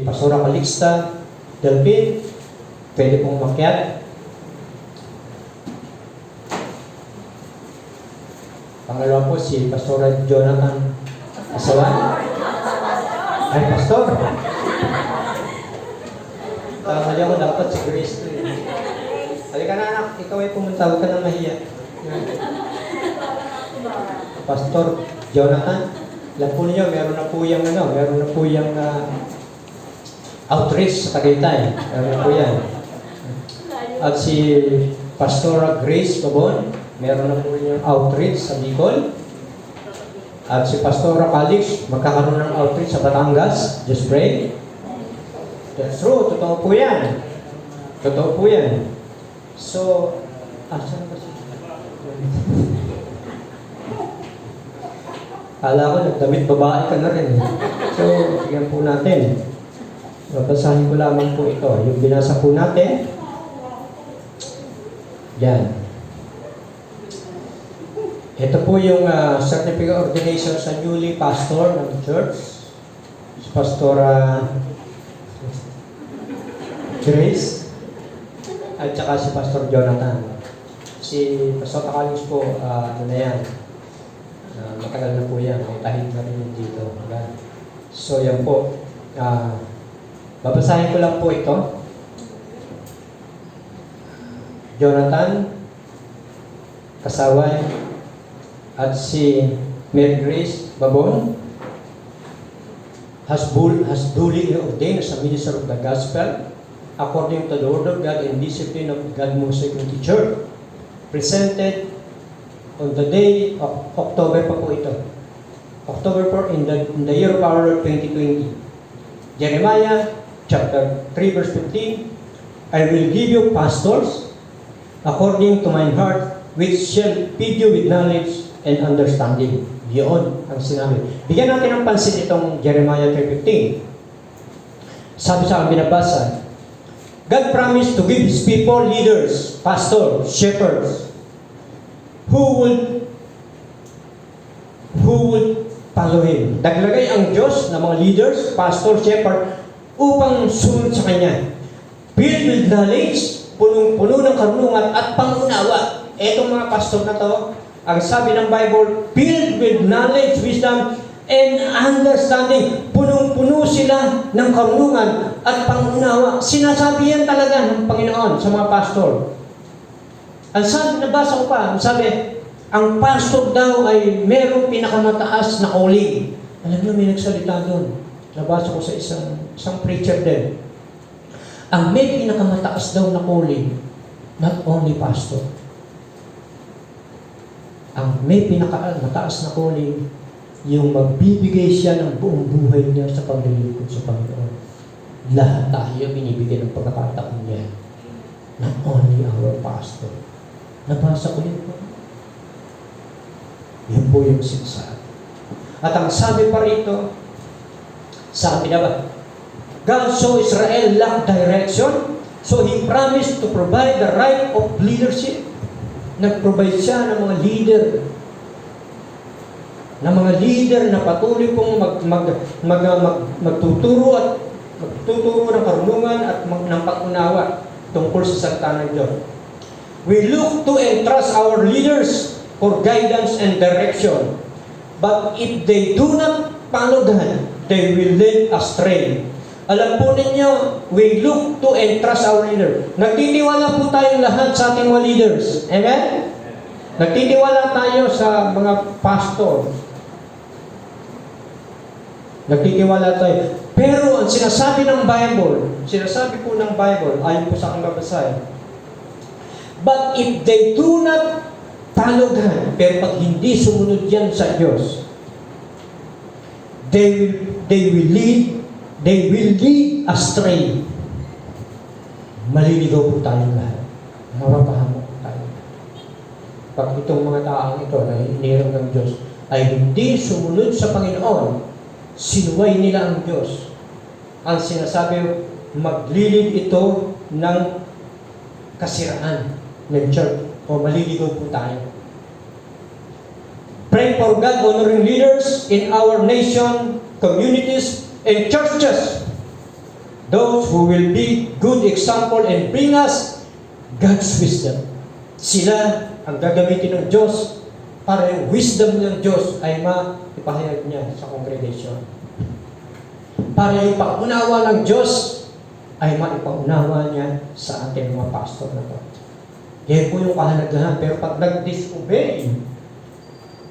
Pastora Calixta Delpin. Pwede pong makiat. Pangalawa po si Pastora Jonathan Asawan. Ay, Pastor! Mali ako, dapat si Grace to eh. Halika na anak, ikaw ay pumunta, huwag ka nang mahiya. Pastor Jonathan, alam po niyo, meron na po yung outreach sa Tagaytay. Meron na po yan. At si Pastora Grace Babon, meron na po yung outreach sa Bicol. At si Pastora Calix, magkakaroon ng outreach sa Batangas. Just pray. That's true. Totoo po yan. Totoo po yan. So, saan ba siya? Kala ko, nagdamit babae ka na rin. So, tignan po natin. Babasahin ko lamang po ito. Yung binasa po natin. Yan. Ito po yung certificate ordination sa newly pastor ng church. Si Pastora Grace at saka si Pastor Jonathan. Si Pastor Calix po, ano na yan, matagal na po yan, may tahid na rin dito. So yan po, babasahin ko lang po ito. Jonathan Kasaway at si Mary Grace Babon has duly ordained as a minister of the gospel according to the word of God and discipline of God Most Security Church, presented on the day of October pa po ito. October 4 in the year of our Lord 2020. Jeremiah chapter 3 verse 15, I will give you pastors according to mine heart, which shall feed you with knowledge and understanding. Yun ang sinabi. Bigyan natin ng pansin itong Jeremiah 3:15. Sabi sa akin binabasa, God promised to give His people leaders, pastors, shepherds, who would follow Him. Naglagay ang Diyos ng mga leaders, pastor, shepherd, upang sumunod sa Kanya. Filled with knowledge, punong-puno ng karunungan at pangunawa. Etong mga pastor na to, ang sabi ng Bible, filled with knowledge, wisdom, and understanding. Punong-puno sila ng karunungan at pangunawa. Sinasabi yan talaga ng Panginoon sa mga pastor. Ang sabi, nabasa ko pa, ang sabi, ang pastor daw ay merong pinakamataas na calling. Alam niyo, may nagsalita doon. Nabasa ko sa isang preacher din. Ang may pinakamataas daw na calling, not only pastor. Ang may pinakamataas na calling, yung magbibigay siya ng buong buhay niya sa paglilingkod sa Panginoon. Lahat tayo binibigyan ng pagkakataon niya. Not only our pastor. Nabasa ko yun po. Yun po yung sinsabi. At ang sabi pa rito, sabi na ba, God saw Israel lack direction, so He promised to provide the right of leadership. Nag-provide siya ng mga leader na patuloy pong magtuturo ng karunungan at ng pag-unawa tungkol sa salita ng Diyos. We look to and trust our leaders for guidance and direction. But if they do not follow God, they will lead astray. Alam po ninyo, we look to and trust our leader. Nagtitiwala po tayong lahat sa ating mga leaders. Amen? Nagtitiwala tayo sa mga pastor. Nagtitiwala tayo. Pero ang sinasabi ng Bible, ayon po sa aking babasahin, but if they do not follow God, pero pag hindi sumunod yan sa Diyos, they will lead astray. Maliligaw po tayong lahat. Mapapahamak po tayo. Pag itong mga taong ito na hinirang ng Diyos ay hindi sumunod sa Panginoon, sinuway nila ang Diyos. Ang sinasabi, maglilid ito ng kasiraan ng church o maliligaw po tayo. Pray for God honoring leaders in our nation, communities, and churches. who will be good example and bring us God's wisdom. Sila ang gagamitin ng Diyos para yung wisdom ng Diyos ay maipahayag niya sa congregation. Para yung pag-unawa ng Diyos ay maipaunawa niya sa ating mga pastor na to. Yan po yung kahalagahan. Pero pag nag-disobey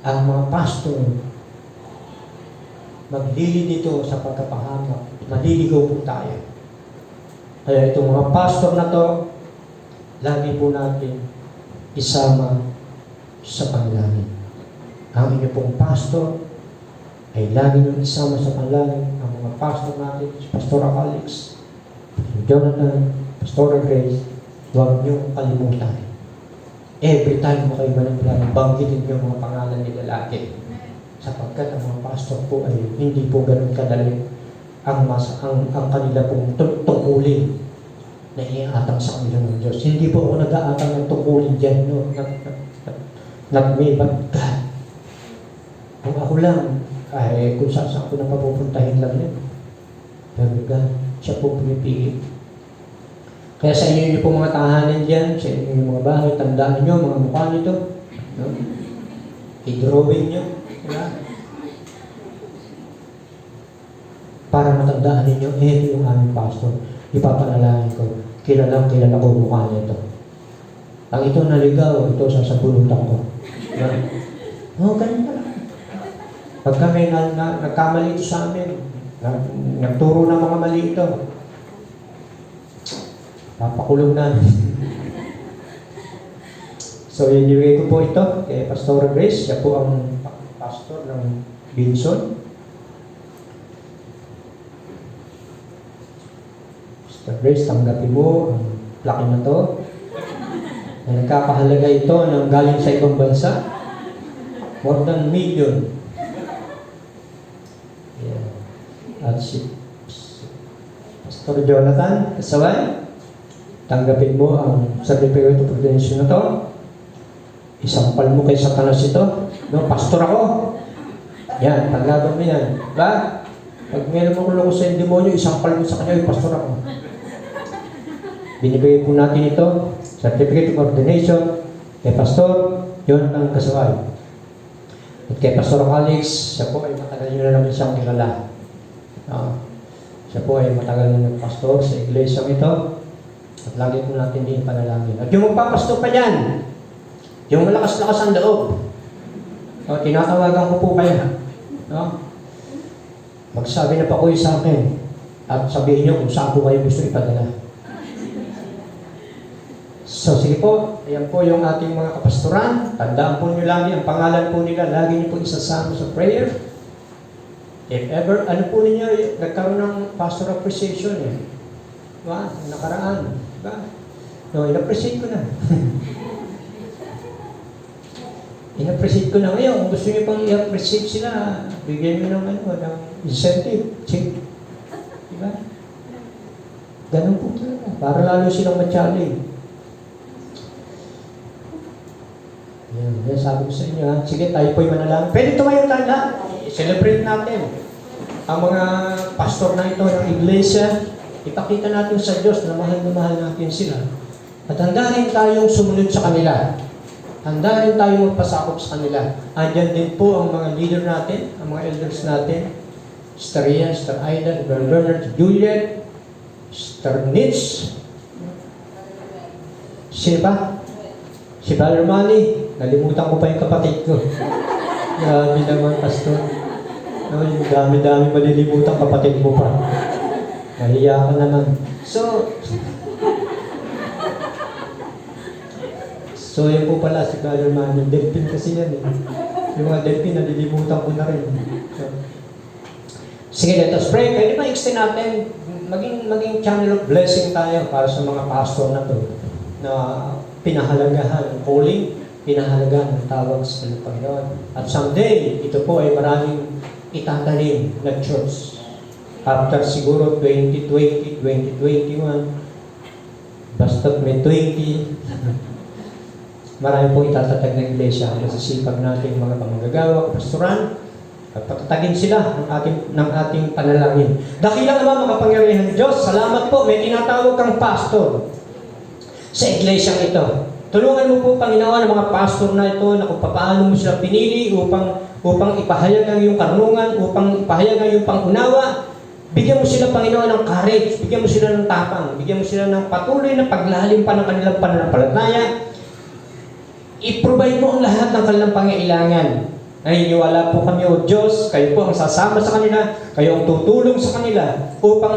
ang mga pastor, maglilito sa pagkapahamak, maliligaw po tayo. Kaya itong mga pastor na to, lagi po natin isama sa panalangin. Ang inyo pong pastor ay lagi nyo isama sa panalangin. Ang mga pastor natin, si Pastor Alex, si Jonathan, Pastor Grace, huwag nyo kalimutan. Every time mo kayo managlaan, banggitin nyo mga pangalan ni lalaki. Sapagkat ang mga pastor po ay hindi po ganun kadali ang kanila pong tungkulin na iatang sa kanila ng Diyos. Hindi po ako nag-aatang ng tungkulin dyan, no? Not me, but God. Kung ako lang, ay kung saan ko na papupuntahin lang yun. Pero God, siya po pumipili. Kaya sa inyo po mga tahanan dyan, sa inyo yung mga bahay, tandaan nyo, mga mukha nito. No? I-drawing nyo. Diba? Para matandaan ninyo, ito yung aming pastor. Ipapanalangin ko. Kilala ko mukha nito. Pag ito naligaw, ito sasabulutan ko. Diba? Ganun pala. Pag kami nagkamali ito sa amin, nagturo ng mga mali ito, papakulong namin. So, inibigay ko po ito kay Pastor Grace. Siya po ang pastor ng Binson. Pastor Grace, tanggapin mo ang plaque na to. Nagkakahalaga ito ng galing sa ibang bansa. More than million. Yeah. At si Pastor Jonathan Kasaway, tanggapin mo ang certificate of credential na to. Isampal mo kay Satanas ito. No, pastor ako. Yan, paglaban mo yan. Diba? Pag meron mo kulong sa yung demonyo, isampal mo sa kanya, pastor ako. Binibigay po natin ito, certificate of ordination, kay Pastor Jonathan Kasaway. At kay Pastor Alex, siya po ay matagal nyo na namin siyang kilala. Siya po ay matagal na nagpastor sa iglesia ito. At lagi po natin din panalangin. At yung magpapasto pa dyan, yung malakas-lakas ang loob, tinatawagan ko po kayo. No? Magsabi na pa kayo sa akin at sabihin nyo kung saan po kayo gusto ipadala. So sige po, ayan po yung ating mga kapastoran. Tandaan po nyo lagi, ang pangalan po nila, lagi nyo po isasama sa prayer. If ever, ano po ninyo, nagkaroon ng pastor appreciation Diba? Nakaraan. Diba? No, in-appreciate ko na. In-appreciate ko na ngayon. Kung gusto nyo pang i-appreciate sila, bigyan nyo ng ng incentive. Check. Diba? Ganun po talaga. Para lalo silang ma-challenge. Yan, sabi ko sa inyo Sige, tayo po'y manalangin. Pwede tumayo tayo lahat. I-celebrate natin ang mga pastor na ito ng iglesia. Ipakita natin sa Diyos na mahal natin sila. At handa rin tayong sumunod sa kanila. Handa rin tayong magpasakop sa kanila. Andyan din po ang mga leader natin, ang mga elders natin. Sister Ian, Sister Aida, Brother Bernard, Juliet, Sister Nitz. Sino ba? Si Brother Manny. Nalimutan ko pa yung kapatid ko. Grabe naman, Pastor. No, yung dami-dami malilimutan kapatid mo pa. Nahiya ka naman. So yan po pala si Brother Manny. Delphin kasi yan Yung mga Delphin, nalilimutan ko na rin. Sige, let us pray. Pwede ba extend natin? Maging channel of blessing tayo para sa mga pastor na to na pinahalagahan, calling, pinahalagahan ng tawag sa Panginoon. At someday, ito po ay maraming itatanim na church. After siguro 2020, 2021, basta may 20, marami pong itatatag na iglesia. Masisipag natin mga panggagawa, pastoran, At patatagin sila ng ating panalangin. Dakilang Ama, makapangyarihan Diyos, salamat po, may tinatawag kang pastor sa iglesyang ito. Tulungan mo po, Panginoon, ang mga pastor na ito na kung paano mo sila pinili upang ipahayag ang iyong karunungan, upang ipahayag ang iyong pangunawa. Bigyan mo sila, Panginoon, ng courage, bigyan mo sila ng tapang, bigyan mo sila ng patuloy na paglalim pa ng kanilang pananampalataya. I-provide mo ang lahat ng kanilang pangailangan. Naniniwala po kami, O Diyos, kayo po ang sasama sa kanila, kayo ang tutulong sa kanila upang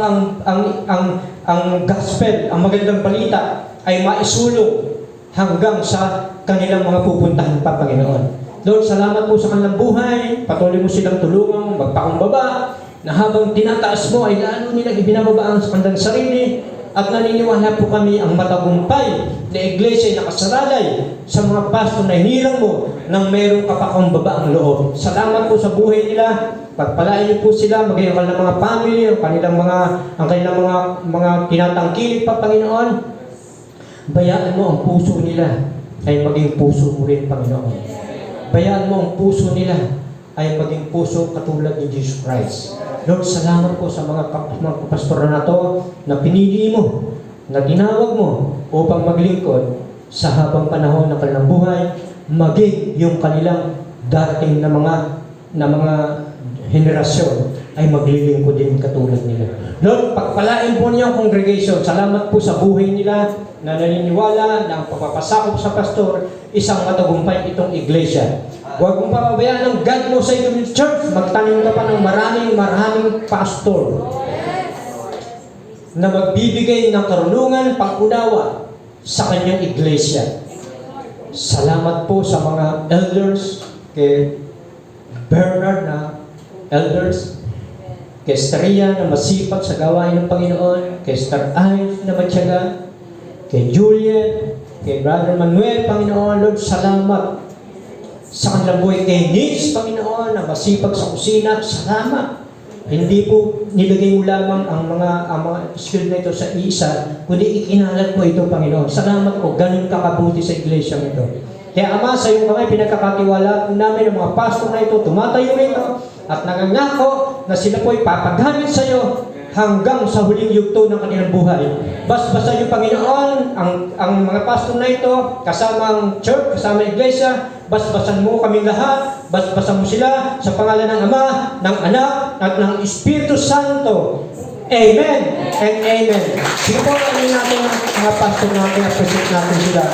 ang gospel, ang magandang balita ay maisulong hanggang sa kanilang mga pupuntahan pa, Panginoon. Lord, salamat po sa kanilang buhay, patuloy mo silang tulungang magpakumbaba, na habang tinataas mo ay lalo nilang ibinababaan sa kanilang sarili, at naniniwala po kami ang matagumpay na iglesia ay nakasalalay sa mga pastor na hinirang mo nang mayroong kapakumbaba ang loob. Salamat po sa buhay nila. Pagpalain niyo po sila, maging ang kanilang mga family, ang kanilang mga tinatangkilik pa, Panginoon. Bayaan mo ang puso nila ay maging puso mo rin, Panginoon. Bayaan mo ang puso nila ay maging puso katulad ni Jesus Christ. Lord, salamat po sa mga pastor na to na pinili mo, na tinawag mo upang maglingkod sa habang panahon ng kanilang buhay, maging yung kanilang darating na mga henerasyon ay maglilingkod din katulad nila. Lord, pagpalain po niyo ang congregation. Salamat po sa buhay nila na naniniwala na ang pagpapasakop sa pastor, isang matagumpay itong iglesia. Huwag mong papabayaan ng God mo sa iyong church. Magtanim ka pa ng maraming pastor na magbibigay ng karunungan, pag-unawa sa kanyang iglesia. Salamat po sa mga elders, kay Bernard na elders, kay Estria na masipag sa gawain ng Panginoon, kay Star Ives na matyaga, kay Juliet, kay Brother Manuel, Panginoon. Lord, salamat sa kanilang buhay, kay Nils, Panginoon, na masipag sa kusina. Salamat. Hindi po nilagay mo lamang ang mga skill na ito sa isa, kundi ikinalat mo ito, Panginoon. Salamat po, ganun kakabuti sa iglesia ito. Kaya Ama, sa iyong kamay, pinagkakatiwala namin ang mga pastor na ito, tumatayo ito, at nangangako na sila po ay papagamit sa iyo hanggang sa huling yugto ng kanilang buhay. Basbasan niyo, Panginoon, ang mga pastor na ito, kasama ang church, kasama ang iglesia. Basbasan mo kaming lahat, basbasan mo sila sa pangalan ng Ama, ng Anak, at ng Espiritu Santo. Amen and amen. Sige po, natin mga pastor natin, appreciate natin sila,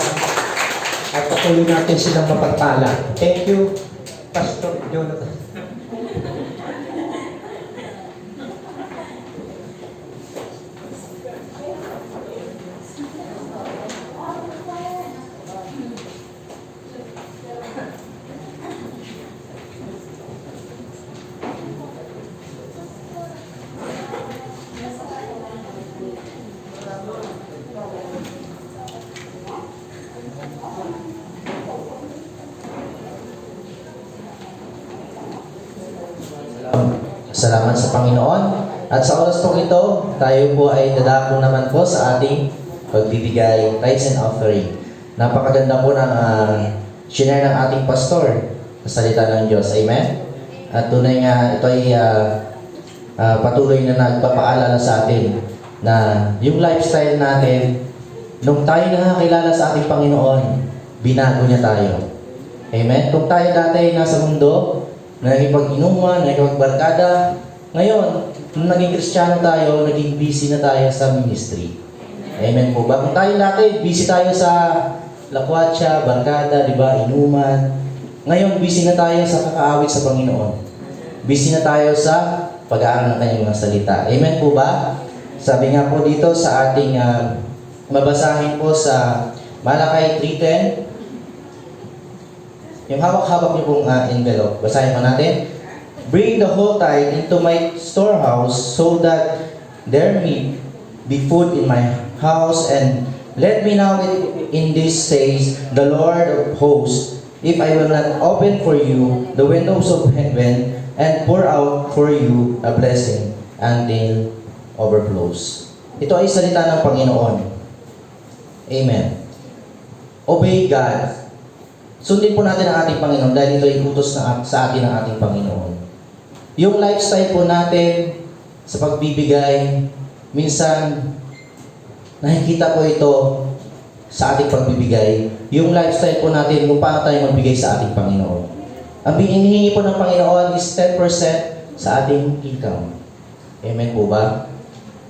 at patuloy natin silang mapagpala. Thank you, Pastor Jonathan. Salamat sa Panginoon. At sa oras po ito, tayo po ay dadako naman po sa ating pagbibigay tithes and offering. Napakaganda po ng share ng ating pastor sa salita ng Diyos. Amen? At tunay nga, ito ay patuloy na nagpapaalala sa atin na yung lifestyle natin, nung tayo nakakilala sa ating Panginoon, binago niya tayo. Amen? Kung tayo dati nasa mundo, nakikipag-inuman, nakikipagbarkada. Ngayon, nung naging Kristiyano tayo, naging busy na tayo sa ministry. Amen po ba? Kung tayo dati, busy tayo sa lakwatsa, barkada, di ba, inuman. Ngayon, busy na tayo sa kakaawit sa Panginoon. Busy na tayo sa pag-aaral ng kanyang mga salita. Amen po ba? Sabi nga po dito sa ating mabasahin po sa Malakay 3:10, yung hawak-hawak niyo pong envelope. Basahin mo natin. Bring the whole tithe into my storehouse so that there may be food in my house, and let me now in this says the Lord of hosts, if I will not open for you the windows of heaven and pour out for you a blessing until overflows. Ito ay salita ng Panginoon. Amen. Obey God. Sundin po natin ang ating Panginoon dahil ito ay utos sa atin ng ating Panginoon. yung lifestyle po natin sa pagbibigay, minsan nakikita ko ito sa ating pagbibigay. Yung lifestyle po natin kung paano tayo magbigay sa ating Panginoon. Ang hinihingi po ng Panginoon is 10% sa ating income. Amen po ba?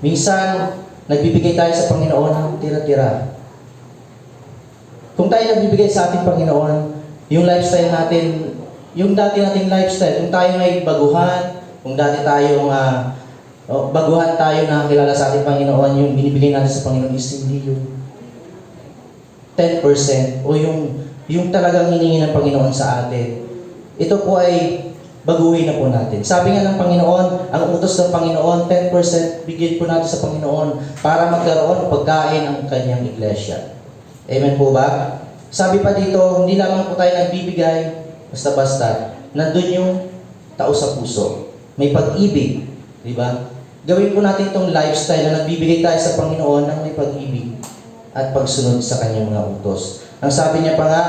Minsan, nagbibigay tayo sa Panginoon ng tira-tira. Kung tayo nagbibigay sa ating Panginoon, yung lifestyle natin, yung dati nating lifestyle, kung tayo may baguhan, kung dati tayong baguhan tayo na kilala sa ating Panginoon, yung binibigay natin sa Panginoon is hindi yung 10% o yung talagang hiningi ng Panginoon sa atin. Ito po ay baguhin na po natin. Sabi nga ng Panginoon, ang utos ng Panginoon, 10% bigyan po natin sa Panginoon para magkaroon ng pagkain ang kanyang iglesia. Amen po ba? Sabi pa dito, hindi lamang po tayo nagbibigay, basta-basta, nandun yung tao sa puso. May pag-ibig, di ba? Gawin po natin itong lifestyle na nagbibigay tayo sa Panginoon ng may pag-ibig at pagsunod sa kanyang mga utos. Ang sabi niya pa nga,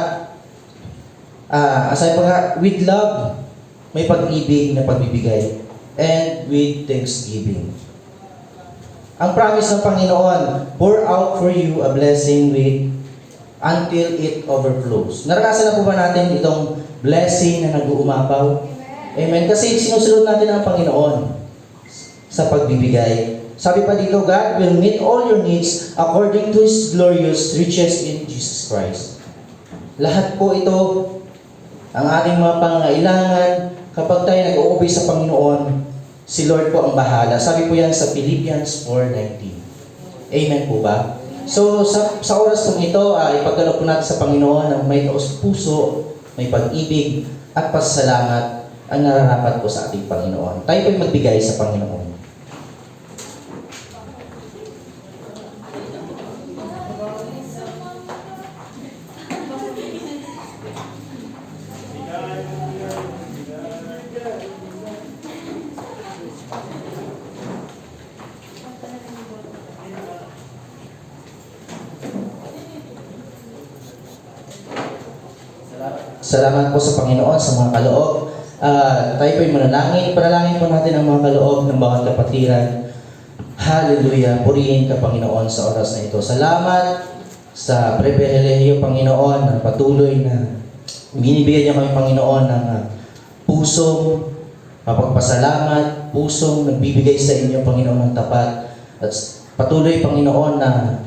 with love, may pag-ibig na pagbibigay, and with thanksgiving. Ang promise ng Panginoon, pour out for you a blessing until it overflows. Naranasan na po ba natin itong blessing na nag-uumapaw? Amen. Kasi sinusunod natin ang Panginoon sa pagbibigay. Sabi pa dito, God will meet all your needs according to His glorious riches in Jesus Christ. Lahat po ito, ang ating mga pangailangan, kapag tayo nag-uubay sa Panginoon, si Lord po ang bahala. Sabi po yan sa Philippians 4:19. Amen po ba? So, sa oras kong ito, ipagkaloob po natin sa Panginoon ng may taos puso, may pag-ibig, at pasasalamat ang nararapat po sa ating Panginoon. Tayo po'y magbigay sa Panginoon. Salamat po sa Panginoon sa mga kaloob. Tayo po'y manalangin. Panalangin po natin ang mga kaloob ng bawat kapatiran. Hallelujah. Purihin ka, Panginoon, sa oras na ito. Salamat sa pribilehiyo, Panginoon, na patuloy na binibigyan niyo kami, Panginoon, ng pusong mapagpasalamat, pusong nagbibigay sa inyo, Panginoon, ng tapat. At patuloy, Panginoon, na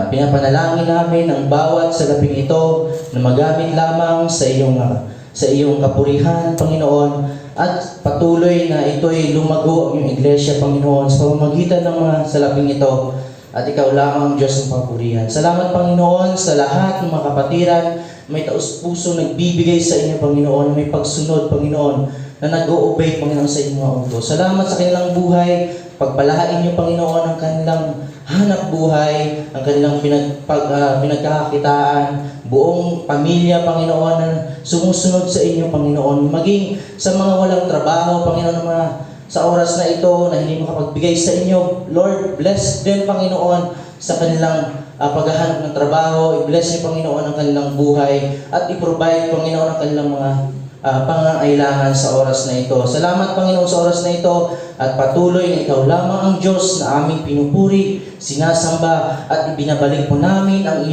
pinapanalangin namin ang bawat salaping ito na magamit lamang sa iyong kapurihan, Panginoon, at patuloy na ito'y lumago ang iyong iglesia, Panginoon, sa pamamagitan ng mga salaping ito, at ikaw lamang, Diyos ng papurihan. Salamat, Panginoon, sa lahat ng mga kapatiran, may taus-puso nagbibigay sa inyo, Panginoon, may pagsunod, Panginoon, na nag-o-obey, Panginoon, sa inyong mga utos. Salamat sa kanilang buhay, pagpalain niyo, Panginoon, ang kanilang hanap buhay, ang kanilang pinagkakakitaan, buong pamilya, Panginoon, na sumusunod sa inyo, Panginoon. Maging sa mga walang trabaho, Panginoon, sa oras na ito na hindi makapagbigay sa inyo, Lord, bless them, Panginoon, sa kanilang paghahanap ng trabaho. I-bless niyo, Panginoon, ang kanilang buhay at i-provide, Panginoon, ang kanilang mga pangangailangan sa oras na ito. Salamat, Panginoon, sa oras na ito at patuloy na ikaw lamang ang Diyos na aming pinupuri, sinasamba at ibinabalik po namin ang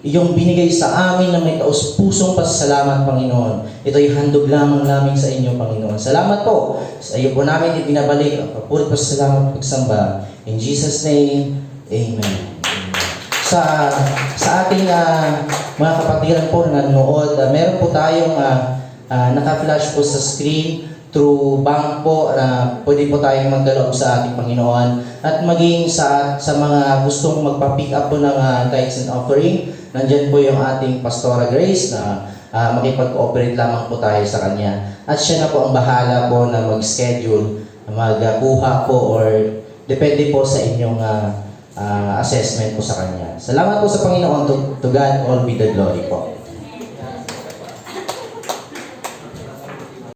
iyong binigay sa amin na may taus-pusong pasasalamat, Panginoon. Ito'y handog lamang namin sa inyo, Panginoon. Salamat po. Sa iyo po namin ibinabalik ang papuri, pasasalamat, pagsamba. In Jesus' name, Amen. Sa ating mga kapatiran po na nanonood, meron po tayong naka-flash po sa screen through bank po na pwede po tayong magdaloob sa ating Panginoon. At maging sa mga gustong magpa-pick up po ng tithes and offering, nandyan po yung ating Pastora Grace na makipag-cooperate lamang po tayo sa kanya. At siya na po ang bahala po na mag-schedule, magkuha po or depende po sa inyong assessment po sa kanya. Salamat po sa Panginoon. To God all be the glory po.